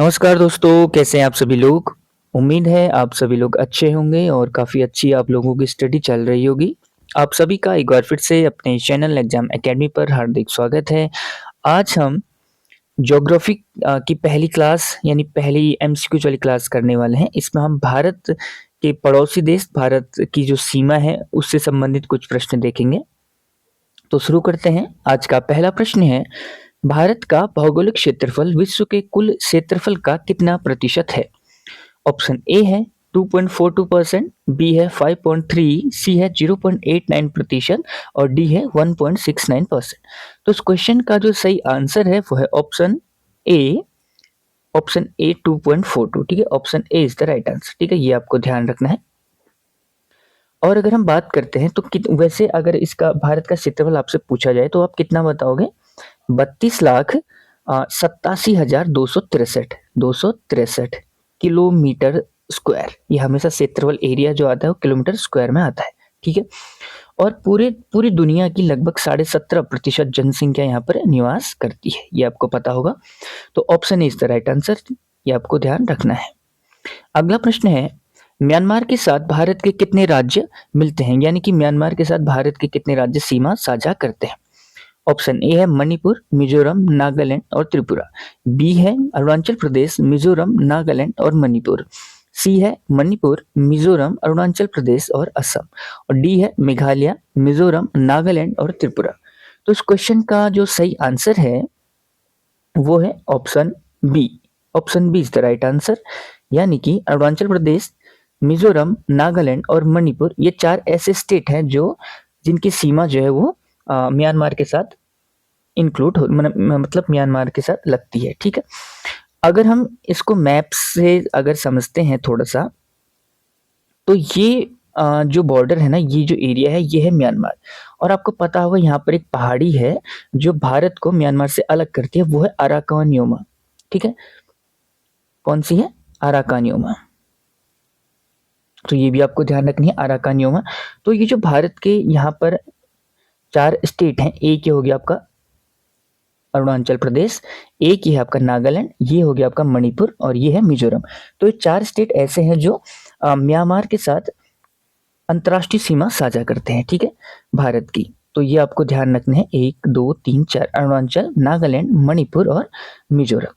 नमस्कार दोस्तों, कैसे हैं आप सभी लोग। उम्मीद है आप सभी लोग अच्छे होंगे और काफ़ी अच्छी आप लोगों की स्टडी चल रही होगी। आप सभी का एक बार फिर से अपने चैनल एग्जाम एकेडमी पर हार्दिक स्वागत है। आज हम ज्योग्राफी की पहली क्लास यानी पहली एमसीक्यू वाली क्लास करने वाले हैं। इसमें हम भारत के पड़ोसी देश भारत की जो सीमा है उससे संबंधित कुछ प्रश्न देखेंगे। तो शुरू करते हैं। आज का पहला प्रश्न है, भारत का भौगोलिक क्षेत्रफल विश्व के कुल क्षेत्रफल का कितना प्रतिशत है। ऑप्शन ए है 2.42%, बी है 5.3, सी है 0.89% और डी है 1.69%। तो इस क्वेश्चन का जो सही आंसर है वो है ऑप्शन ए 2.42। ठीक है, option A is the right answer. ठीक है, ये आपको ध्यान रखना है। और अगर हम बात करते हैं तो वैसे अगर इसका भारत का क्षेत्रफल आपसे पूछा जाए तो आप कितना बताओगे। 32,87,263 किलोमीटर स्क्वायर। ये हमेशा क्षेत्रफल एरिया जो आता है वो किलोमीटर स्क्वायर में आता है। ठीक है, और पूरी दुनिया की लगभग 17.5% जनसंख्या यहाँ पर निवास करती है, ये आपको पता होगा। तो option is the right answer, ये आपको ध्यान रखना है। अगला प्रश्न है, म्यांमार के साथ भारत के कितने राज्य मिलते हैं, यानी कि म्यांमार के साथ भारत के कितने राज्य सीमा साझा करते हैं। ऑप्शन ए है मणिपुर, मिजोरम, नागालैंड और त्रिपुरा। बी है अरुणाचल प्रदेश, मिजोरम, नागालैंड और मणिपुर। सी है मणिपुर, मिजोरम, अरुणाचल प्रदेश और असम। और डी है मेघालय, मिजोरम, नागालैंड और त्रिपुरा। तो इस क्वेश्चन का जो सही आंसर है वो है option B. Option B is the right answer, यानी कि अरुणाचल प्रदेश, मिजोरम, नागालैंड और मणिपुर ये 4 ऐसे स्टेट हैं जो जिनकी सीमा जो है वो म्यांमार के साथ इंक्लूड हो मतलब म्यांमार के साथ लगती है। ठीक है, अगर हम इसको मैप से अगर समझते हैं थोड़ा सा, तो ये जो बॉर्डर है ना, ये जो एरिया है ये है म्यांमार। और आपको पता होगा यहाँ पर एक पहाड़ी है जो भारत को म्यांमार से अलग करती है, वो है अराकान योमा। ठीक है, कौन सी है, अराकान योमा। तो ये भी आपको ध्यान रखनी है, अराकान योमा। तो ये जो भारत के यहाँ पर 4 स्टेट हैं, एक ये हो गया आपका अरुणाचल प्रदेश, एक ये है आपका नागालैंड, ये हो गया आपका मणिपुर और ये है मिजोरम। तो ये 4 स्टेट ऐसे हैं जो म्यांमार के साथ अंतर्राष्ट्रीय सीमा साझा करते हैं। ठीक है, भारत की। तो ये आपको ध्यान रखना है, 1 2 3 4 अरुणाचल, नागालैंड, मणिपुर और मिजोरम।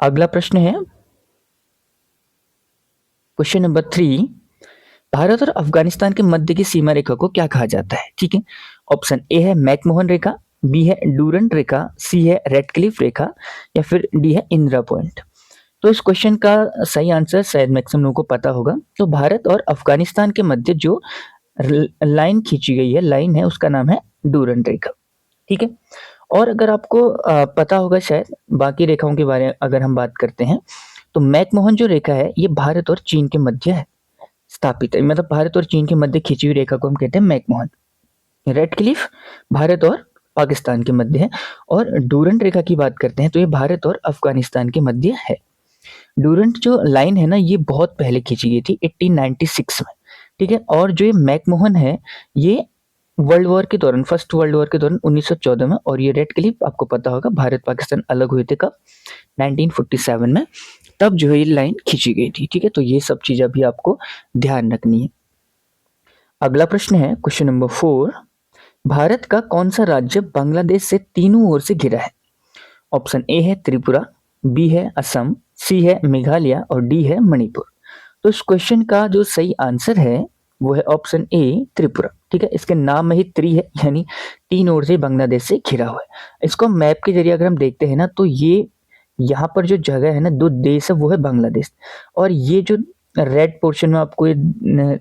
अगला प्रश्न है क्वेश्चन नंबर 3, भारत और अफगानिस्तान के मध्य की सीमा रेखा को क्या कहा जाता है। ठीक है, ऑप्शन ए है मैकमोहन रेखा, बी है डूरंट रेखा, सी है रेडक्लिफ रेखा या फिर डी है इंदिरा पॉइंट। तो इस क्वेश्चन का सही आंसर शायद मैक्सिमम लोगों को पता होगा। तो भारत और अफगानिस्तान के मध्य जो लाइन खींची गई है, लाइन है, उसका नाम है डूरंट रेखा। ठीक है, और अगर आपको पता होगा शायद बाकी रेखाओं के बारे में अगर हम बात करते हैं, तो मैकमोहन जो रेखा है ये भारत और चीन के मध्य है स्थापित है, मतलब भारत और चीन के मध्य खींची हुई रेखा को हम कहते हैं मैकमोहन। रेड क्लिफ भारत और पाकिस्तान के मध्य है। और डूरंट रेखा की बात करते हैं तो ये भारत और अफगानिस्तान के मध्य है। डूरंट जो लाइन है ना, ये बहुत पहले खींची गई थी 1896 में। ठीक है, और जो ये मैकमोहन है ये वर्ल्ड वॉर के दौरान, फर्स्ट वर्ल्ड वॉर के दौरान 1914 में। और ये रेड क्लिफ आपको पता होगा भारत पाकिस्तान अलग हुए थे कब, 1947 में, तब जो है ये लाइन खींची गई थी। ठीक है, तो ये सब चीजें भी आपको ध्यान रखनी है। अगला प्रश्न है क्वेश्चन नंबर 4, भारत का कौन सा राज्य बांग्लादेश से तीनों ओर से घिरा है। ऑप्शन ए है त्रिपुरा, बी है असम, सी है मेघालय और डी है मणिपुर। तो इस क्वेश्चन का जो सही आंसर है वो है ऑप्शन ए त्रिपुरा। ठीक है, इसके नाम में ही त्रि है, यानी 3 ओर से बांग्लादेश से घिरा हुआ है। इसको मैप के जरिए अगर हम देखते हैं ना, तो ये यहाँ पर जो जगह है ना, 2 देश है, वो है बांग्लादेश। और ये जो रेड पोर्शन में आपको ये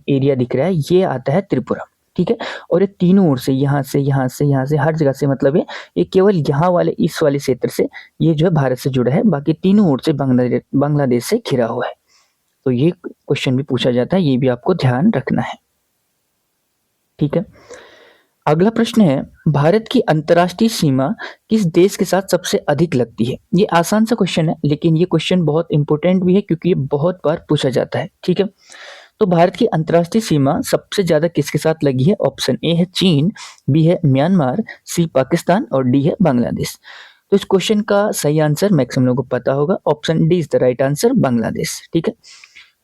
एरिया दिख रहा है ये आता है त्रिपुरा। ठीक है, और ये तीनों ओर से, यहाँ से, यहाँ से, यहाँ से, हर जगह से, मतलब ये केवल यहाँ वाले इस वाले क्षेत्र से ये जो है भारत से जुड़ा है, बाकी तीनों ओर से बांग्लादेश से घिरा हुआ है। तो ये क्वेश्चन भी पूछा जाता है, ये भी आपको ध्यान रखना है। ठीक है, अगला प्रश्न है, भारत की अंतर्राष्ट्रीय सीमा किस देश के साथ सबसे अधिक लगती है। ये आसान सा क्वेश्चन है, लेकिन ये क्वेश्चन बहुत इंपॉर्टेंट भी है क्योंकि ये बहुत बार पूछा जाता है। ठीक है, तो भारत की अंतर्राष्ट्रीय सीमा सबसे ज्यादा किसके साथ लगी है। ऑप्शन ए है चीन, बी है म्यांमार, सी पाकिस्तान और डी है बांग्लादेश। तो इस क्वेश्चन का सही आंसर मैक्सिमम लोगों को पता होगा, option D is the right answer, Bangladesh. ठीक है,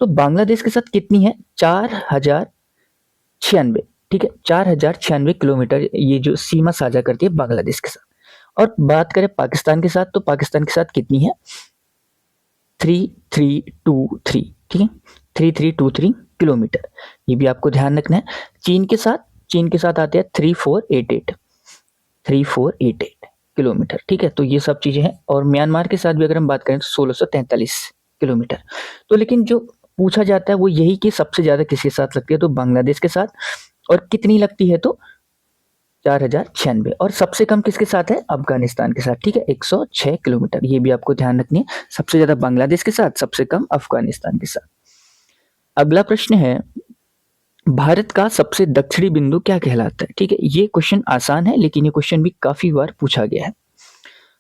तो बांग्लादेश के साथ कितनी है, 4096। ठीक है, 4096 किलोमीटर ये जो सीमा साझा करती है बांग्लादेश के साथ। और बात करें पाकिस्तान के साथ, तो पाकिस्तान के साथ कितनी है, 3323। ठीक है, 3323 किलोमीटर, ये भी आपको ध्यान रखना है। चीन के साथ आते हैं 3488 किलोमीटर। ठीक है, तो ये सब चीजें हैं। और म्यांमार के साथ भी अगर हम बात करें तो 1643 किलोमीटर। तो लेकिन जो पूछा जाता है वो यही कि सबसे ज्यादा किसके साथ लगती है, तो बांग्लादेश के साथ। और कितनी लगती है, तो 4096। और सबसे कम किसके साथ है, अफगानिस्तान के साथ। ठीक है, 106 किलोमीटर, ये भी आपको ध्यान रखनी है, सबसे ज्यादा बांग्लादेश के साथ, सबसे कम अफगानिस्तान के साथ। अगला प्रश्न है, भारत का सबसे दक्षिणी बिंदु क्या कहलाता है। ठीक है, ये क्वेश्चन आसान है लेकिन ये क्वेश्चन भी काफी बार पूछा गया है।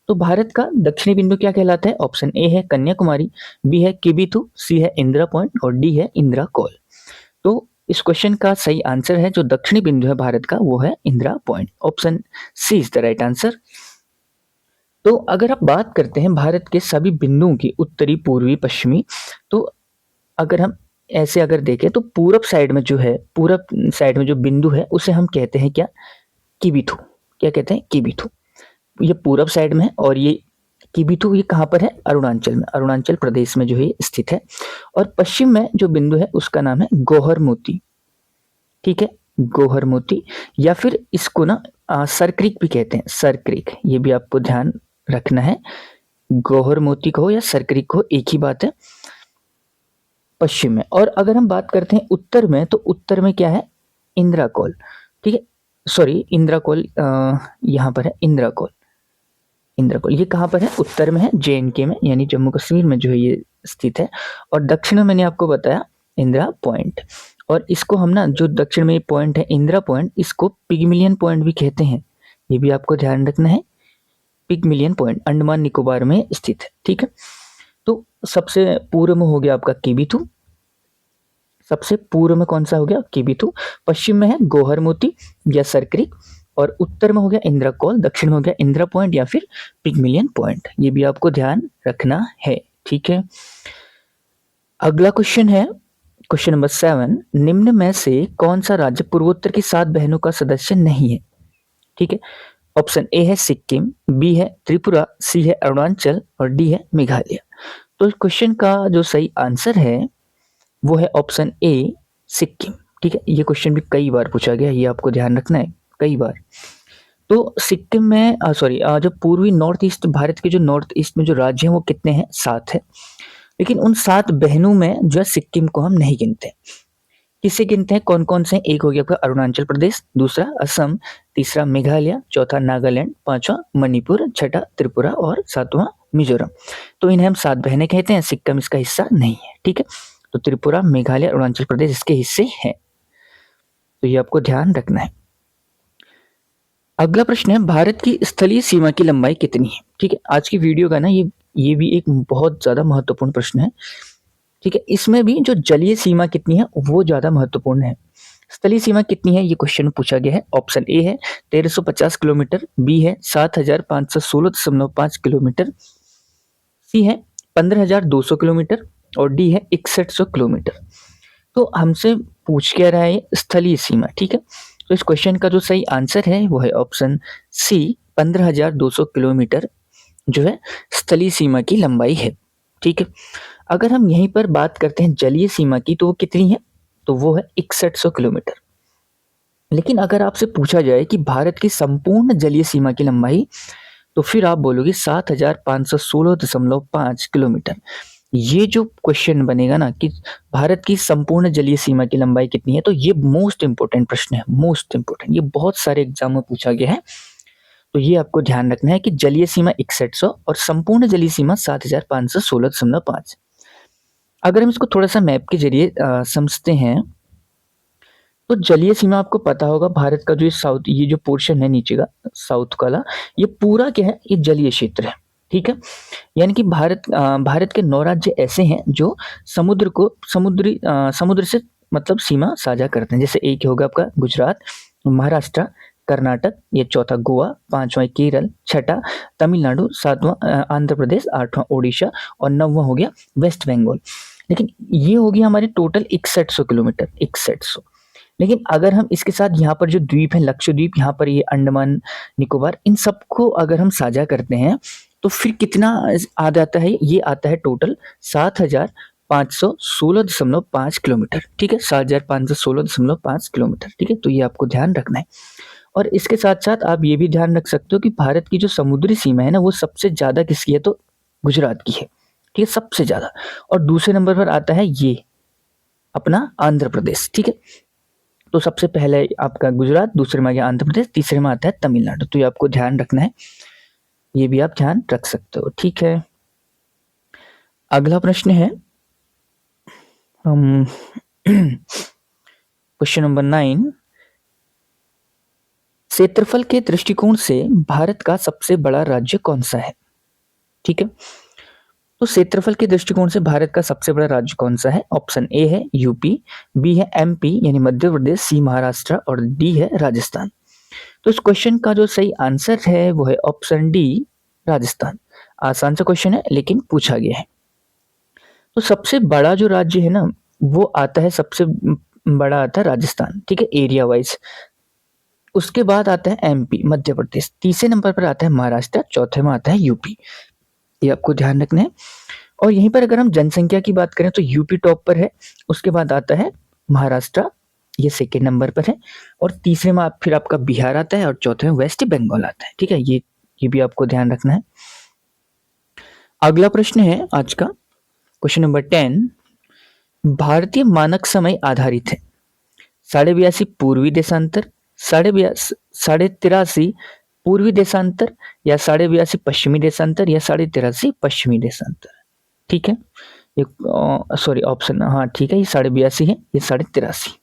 तो भारत का दक्षिणी बिंदु क्या कहलाता है, ऑप्शन ए है कन्याकुमारी, बी है किबिथु, सी है इंदिरा पॉइंट और डी है इंदिरा कॉल। तो इस क्वेश्चन का सही आंसर है, जो दक्षिणी बिंदु है भारत का वो है Indira Point, option C is the right answer. तो अगर आप बात करते हैं भारत के सभी बिंदुओं की, उत्तरी, पूर्वी, पश्चिमी, तो अगर हम ऐसे अगर देखें तो पूरब साइड में जो बिंदु है उसे हम कहते हैं क्या, किबिथु। क्या कहते हैं, किबिथु। ये पूरब साइड में है और ये किबिथु ये कहाँ पर है, अरुणाचल में, अरुणाचल प्रदेश में जो है स्थित है। और पश्चिम में जो बिंदु है उसका नाम है गौहर मोती। ठीक है, गौहर मोती, या फिर इसको ना सरक्रिक भी कहते हैं, सरक्रिक, ये भी आपको ध्यान रखना है। गौहर मोती कहो या सरक्रिक कहो, एक ही बात है, पश्चिम में। और अगर हम बात करते हैं उत्तर में, तो उत्तर में क्या है, इंदिरा कॉल। ठीक है, सॉरी, इंदिरा कॉल यहाँ पर है, इंदिरा कॉल ये कहाँ पर है, उत्तर में है, JNK में, यानी जम्मू कश्मीर में जो है ये स्थित है। और दक्षिण में मैंने आपको बताया इंदिरा पॉइंट। और इसको हम ना, जो दक्षिण में ये पॉइंट है इंदिरा पॉइंट, इसको पिगमिलियन पॉइंट भी कहते हैं, ये भी आपको ध्यान रखना है। पिगमिलियन पॉइंट अंडमान निकोबार में स्थित है। ठीक है, तो सबसे पूर्व में हो गया आपका किबिथु, सबसे पूर्व में कौन सा हो गया, किबिथु। पश्चिम में है गौहर मोती या सरक्रिक, और उत्तर में हो गया इंदिरा कॉल, दक्षिण में हो गया इंदिरा पॉइंट या फिर पिगमिलियन पॉइंट, ये भी आपको ध्यान रखना है। ठीक है, अगला क्वेश्चन है क्वेश्चन नंबर 7, निम्न में से कौन सा राज्य पूर्वोत्तर की 7 बहनों का सदस्य नहीं है। ठीक है, ऑप्शन ए है सिक्किम, बी है त्रिपुरा, सी है अरुणाचल और डी है मेघालय। तो इस क्वेश्चन का जो सही आंसर है वो है ऑप्शन ए, सिक्किम। ठीक है, ये क्वेश्चन भी कई बार पूछा गया, ये आपको ध्यान रखना है, कई बार। तो सिक्किम में जो पूर्वी नॉर्थ ईस्ट, भारत के जो नॉर्थ ईस्ट में जो राज्य हैं वो कितने हैं, 7 है। लेकिन उन 7 बहनों में जो है सिक्किम को हम नहीं गिनते। किसे गिनते हैं, कौन कौन से, एक हो गया आपका अरुणाचल प्रदेश, दूसरा असम, तीसरा मेघालय, चौथा नागालैंड, पांचवा मणिपुर, छठा त्रिपुरा और सातवां मिजोरम। तो इन्हें हम 7 बहनें कहते हैं, सिक्किम इसका हिस्सा नहीं है। ठीक है, तो त्रिपुरा, मेघालय, अरुणाचल प्रदेश इसके हिस्से हैं, तो ये आपको ध्यान रखना है। अगला प्रश्न है, भारत की स्थलीय सीमा की लंबाई कितनी है। ठीक है, आज की वीडियो का ना ये भी एक बहुत ज्यादा महत्वपूर्ण प्रश्न है। ठीक है, इसमें भी जो जलीय सीमा कितनी है वो ज्यादा महत्वपूर्ण है। स्थलीय सीमा कितनी है ये क्वेश्चन पूछा गया है। ऑप्शन ए है 1350 किलोमीटर, बी है 7516.5 किलोमीटर, सी है 15200 किलोमीटर और डी है 6100 किलोमीटर। तो हमसे पूछ क्या रहा है, स्थलीय सीमा। ठीक है, तो इस क्वेश्चन का जो सही आंसर है वो है ऑप्शन सी, 15200 किलोमीटर जो है स्थलीय सीमा की लंबाई है। ठीक है, अगर हम यहीं पर बात करते हैं जलीय सीमा की, तो वो कितनी है, तो वो है 6100 किलोमीटर। लेकिन अगर आपसे पूछा जाए कि भारत की संपूर्ण जलीय सीमा की लंबाई, तो फिर आप बोलोगे 7516.5 किलोमीटर। ये जो क्वेश्चन बनेगा ना कि भारत की संपूर्ण जलीय सीमा की लंबाई कितनी है, तो ये मोस्ट इंपोर्टेंट प्रश्न है, मोस्ट इंपोर्टेंट, ये बहुत सारे एग्जाम में पूछा गया है। तो ये आपको ध्यान रखना है कि जलीय सीमा 6100 और संपूर्ण जलीय सीमा 7516.5। अगर हम इसको थोड़ा सा मैप के जरिए समझते हैं, तो जलीय सीमा आपको पता होगा, भारत का जो साउथ, ये जो पोर्शन है नीचे का साउथ वाला, ये पूरा क्या है, ये जलीय क्षेत्र है। ठीक है, यानी कि भारत के 9 राज्य ऐसे हैं जो समुद्र से मतलब सीमा साझा करते हैं। जैसे एक होगा आपका गुजरात, महाराष्ट्र, कर्नाटक, ये चौथा गोवा, पांचवा केरल, छठा तमिलनाडु, सातवां आंध्र प्रदेश, आठवां ओडिशा और नौवां हो गया वेस्ट बंगाल। लेकिन ये हो गया हमारे टोटल 6100 किलोमीटर, 6100। लेकिन अगर हम इसके साथ यहाँ पर जो द्वीप है लक्षद्वीप, यहाँ पर ये अंडमान निकोबार, इन सबको अगर हम साझा करते हैं तो फिर कितना आ जाता है? ये आता है टोटल 7516.5 किलोमीटर। ठीक है, 7516.5 किलोमीटर। ठीक है, तो ये आपको ध्यान रखना है। और इसके साथ साथ आप ये भी ध्यान रख सकते हो कि भारत की जो समुद्री सीमा है ना, वो सबसे ज्यादा किसकी है? तो गुजरात की है। ठीक है, सबसे ज्यादा। और दूसरे नंबर पर आता है ये अपना आंध्र प्रदेश। ठीक है, तो सबसे पहले आपका गुजरात, दूसरे में आ गया आंध्र प्रदेश, तीसरे में आता है तमिलनाडु। तो ये आपको ध्यान रखना है, ये भी आप ध्यान रख सकते हो। ठीक है, अगला प्रश्न है क्वेश्चन नंबर 9, क्षेत्रफल के दृष्टिकोण से भारत का सबसे बड़ा राज्य कौन सा है? ठीक है, तो क्षेत्रफल के दृष्टिकोण से भारत का सबसे बड़ा राज्य कौन सा है? ऑप्शन ए है यूपी, बी है एमपी यानी मध्य प्रदेश, सी महाराष्ट्र और डी है राजस्थान। तो इस क्वेश्चन का जो सही आंसर है वो है ऑप्शन डी, राजस्थान। आसान सा क्वेश्चन है लेकिन पूछा गया है। तो सबसे बड़ा जो राज्य है ना, वो आता है, सबसे बड़ा आता है राजस्थान। ठीक है, एरिया वाइज। उसके बाद आता है एमपी, मध्य प्रदेश। तीसरे नंबर पर आता है महाराष्ट्र, चौथे में आता है यूपी। ये आपको ध्यान रखना है। और यहीं पर अगर हम जनसंख्या की बात करें तो यूपी टॉप पर है, उसके बाद आता है महाराष्ट्र, ये सेकेंड नंबर पर है, और तीसरे में फिर आपका बिहार आता है, और चौथे में वेस्ट बंगाल आता है। ठीक है, ये भी आपको ध्यान रखना है। अगला प्रश्न है आज का क्वेश्चन नंबर 10, भारतीय मानक समय आधारित है 82.5 पूर्वी देशांतर, 83.5 पूर्वी देशांतर, या 82.5 पश्चिमी देशांतर, या 83.5 पश्चिमी देशांतर। ठीक है, ये सॉरी ऑप्शन, हाँ ठीक है, ये 82.5 है, ये 83.5।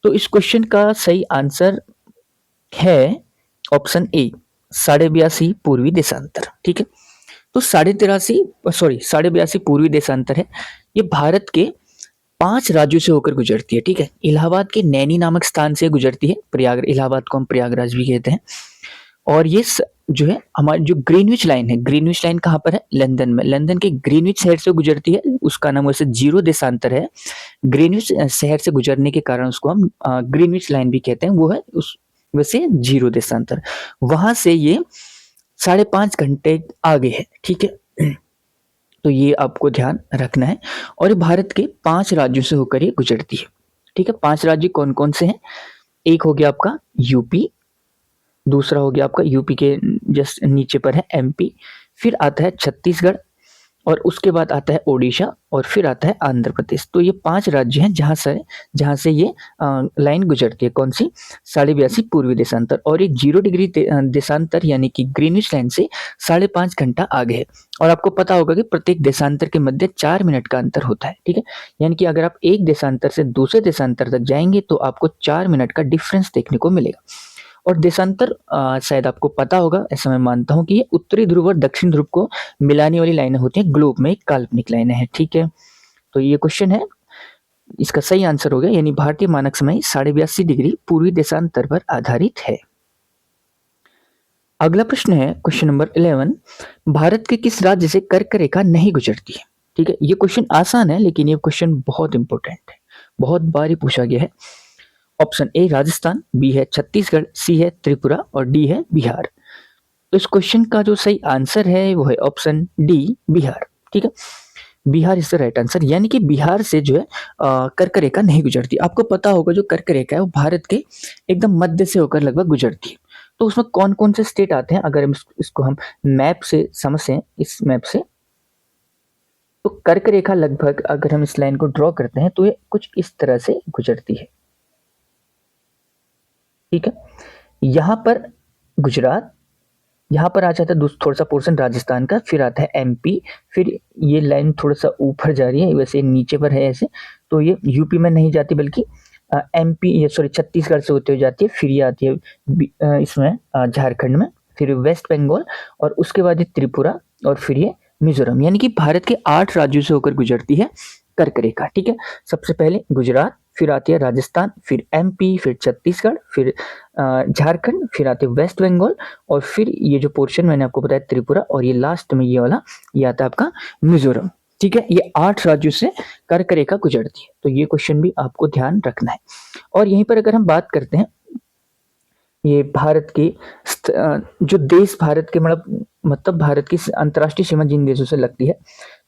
तो इस क्वेश्चन का सही आंसर है ऑप्शन ए, 82.5 पूर्वी देशांतर। ठीक है, तो 82.5 पूर्वी देशांतर है। ये भारत के 5 राज्यों से होकर गुजरती है। ठीक है, इलाहाबाद के नैनी नामक स्थान से गुजरती है। इलाहाबाद को हम प्रयागराज भी कहते हैं। और ये जो है हमारी जो ग्रीनविच लाइन है, ग्रीनविच लाइन कहाँ पर है? लंदन में। लंदन के ग्रीनविच शहर से गुजरती है, उसका नाम वैसे जीरो देशांतर है। ग्रीनविच शहर से गुजरने के कारण उसको हम ग्रीनविच लाइन भी कहते हैं, वो है उस वैसे जीरो देशांतर। वहां से ये 5.5 घंटे आगे है। ठीक है, तो ये आपको ध्यान रखना है। और ये भारत के 5 राज्यों से होकर ये गुजरती है। ठीक है, 5 राज्य कौन कौन से हैं? एक हो गया आपका यूपी, दूसरा हो गया आपका यूपी के जस्ट नीचे पर है एमपी, फिर आता है छत्तीसगढ़, और उसके बाद आता है ओडिशा, और फिर आता है आंध्र प्रदेश। तो ये 5 राज्य हैं जहां से ये लाइन गुजरती है। कौन सी? 82.5 पूर्वी देशांतर। और ये 0 डिग्री देशांतर यानी कि ग्रीनिच लाइन से 5.5 घंटा आगे है। और आपको पता होगा कि प्रत्येक देशांतर के मध्य 4 मिनट का अंतर होता है। ठीक है, यानी कि अगर आप एक देशांतर से दूसरे देशांतर तक जाएंगे तो आपको 4 मिनट का डिफरेंस देखने को मिलेगा। और देशांतर शायद आपको पता होगा, ऐसा मैं मानता हूं कि ये उत्तरी ध्रुव और दक्षिण ध्रुव को मिलाने वाली लाइनें होती हैं। ग्लोब में काल्पनिक लाइनें हैं। ठीक है, तो ये क्वेश्चन है, इसका सही आंसर हो गया, यानी भारतीय मानक समय 82.5 डिग्री पूर्वी देशांतर पर आधारित है। अगला प्रश्न है क्वेश्चन नंबर 11, भारत के किस राज्य से कर्क रेखा नहीं गुजरती है? ठीक है, ये क्वेश्चन आसान है लेकिन ये क्वेश्चन बहुत इंपॉर्टेंट है, बहुत बार ही पूछा गया है। ऑप्शन ए राजस्थान, बी है छत्तीसगढ़, सी है त्रिपुरा और डी है बिहार। तो इस क्वेश्चन का जो सही आंसर है वो है ऑप्शन डी, बिहार। ठीक है, Bihar is the right answer. यानी कि बिहार से जो है कर्क रेखा नहीं गुजरती। आपको पता होगा जो कर्क रेखा है वो भारत के एकदम मध्य से होकर लगभग गुजरती है। तो उसमें कौन कौन से स्टेट आते हैं, अगर इसको हम मैप से समझें, इस मैप से, तो कर्क रेखा लगभग अगर हम इस लाइन को ड्रॉ करते हैं तो ये कुछ इस तरह से गुजरती है। ठीक है, यहां पर गुजरात, यहाँ पर आ जाता है थोड़ा सा पोर्शन राजस्थान का, फिर आता है एमपी, फिर ये लाइन थोड़ा सा ऊपर जा रही है, वैसे नीचे पर है ऐसे, तो ये यूपी में नहीं जाती बल्कि एमपी, ये सॉरी छत्तीसगढ़ से होते हुए जाती है, फिर ये आती है इसमें झारखंड में, फिर वेस्ट बंगाल, और उसके बाद ये त्रिपुरा, और फिर ये मिजोरम। यानी कि भारत के 8 राज्यों से होकर गुजरती है कर्क रेखा, ठीक है। सबसे पहले गुजरात, फिर आती है राजस्थान, फिर एमपी, फिर छत्तीसगढ़, फिर झारखंड, फिर आते वेस्ट बंगाल, और फिर ये जो पोर्शन मैंने आपको बताया त्रिपुरा, और ये लास्ट में ये वाला ये आता है आपका मिजोरम, ठीक है। ये 8 राज्यों से कर्क रेखा गुजरती है, तो ये क्वेश्चन भी आपको ध्यान रखना है। और यहीं पर अगर हम बात करते हैं ये भारत के जो देश भारत के मतलब भारत की अंतर्राष्ट्रीय सीमा जिन देशों से लगती है,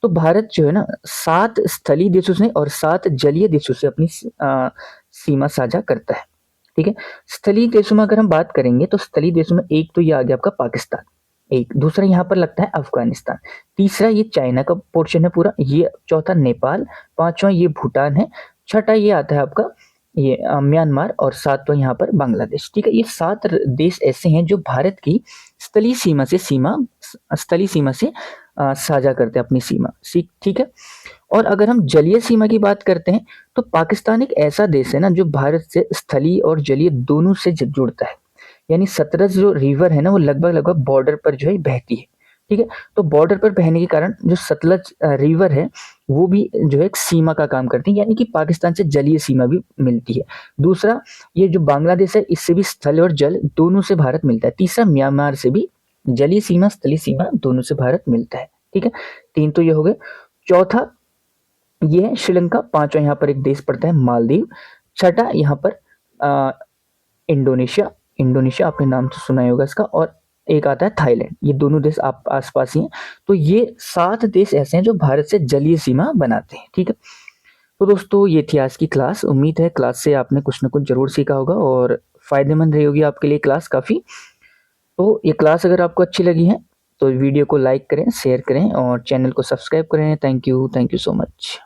तो भारत जो है ना 7 स्थलीय देशों से और 7 जलीय देशों से अपनी सीमा साझा करता है, ठीक है। स्थलीय देशों में अगर हम बात करेंगे तो स्थलीय देशों में एक तो ये आ गया आपका पाकिस्तान, एक दूसरा यहाँ पर लगता है अफगानिस्तान, तीसरा ये चाइना का पोर्शन है पूरा, ये चौथा नेपाल, पांचवा ये भूटान है, छठा ये आता है आपका ये म्यांमार, और सातवां यहाँ पर बांग्लादेश, ठीक है। ये 7 देश ऐसे हैं जो भारत की स्थलीय सीमा से साझा करते हैं अपनी सीमा, ठीक है। और अगर हम जलीय सीमा की बात करते हैं तो पाकिस्तान एक ऐसा देश है ना जो भारत से स्थलीय और जलीय दोनों से जुड़ता है, यानी सतलज जो रिवर है ना वो लगभग बॉर्डर पर जो है बहती है, ठीक है। तो बॉर्डर पर बहने के कारण जो सतलज रिवर है वो भी जो है एक सीमा का काम करती है, यानी कि पाकिस्तान से जलीय सीमा भी मिलती है। दूसरा ये जो बांग्लादेश है इससे भी स्थल और जल दोनों से भारत मिलता है। तीसरा म्यांमार से भी जलीय सीमा स्थलीय सीमा दोनों से भारत मिलता है, ठीक है। 3 तो ये हो गए। चौथा ये है श्रीलंका, पांचवा यहाँ पर एक देश पड़ता है मालदीव, छठा यहाँ पर इंडोनेशिया आपने नाम तो सुना ही होगा इसका, और एक आता है थाईलैंड, ये दोनों देश आप आसपास ही हैं। तो ये 7 देश ऐसे हैं जो भारत से जलीय सीमा बनाते हैं, ठीक है। तो दोस्तों ये थी आज की क्लास, उम्मीद है क्लास से आपने कुछ ना कुछ जरूर सीखा होगा और फायदेमंद रही होगी आपके लिए क्लास काफ़ी। तो ये क्लास अगर आपको अच्छी लगी है तो वीडियो को लाइक करें, शेयर करें और चैनल को सब्सक्राइब करें। Thank you so much.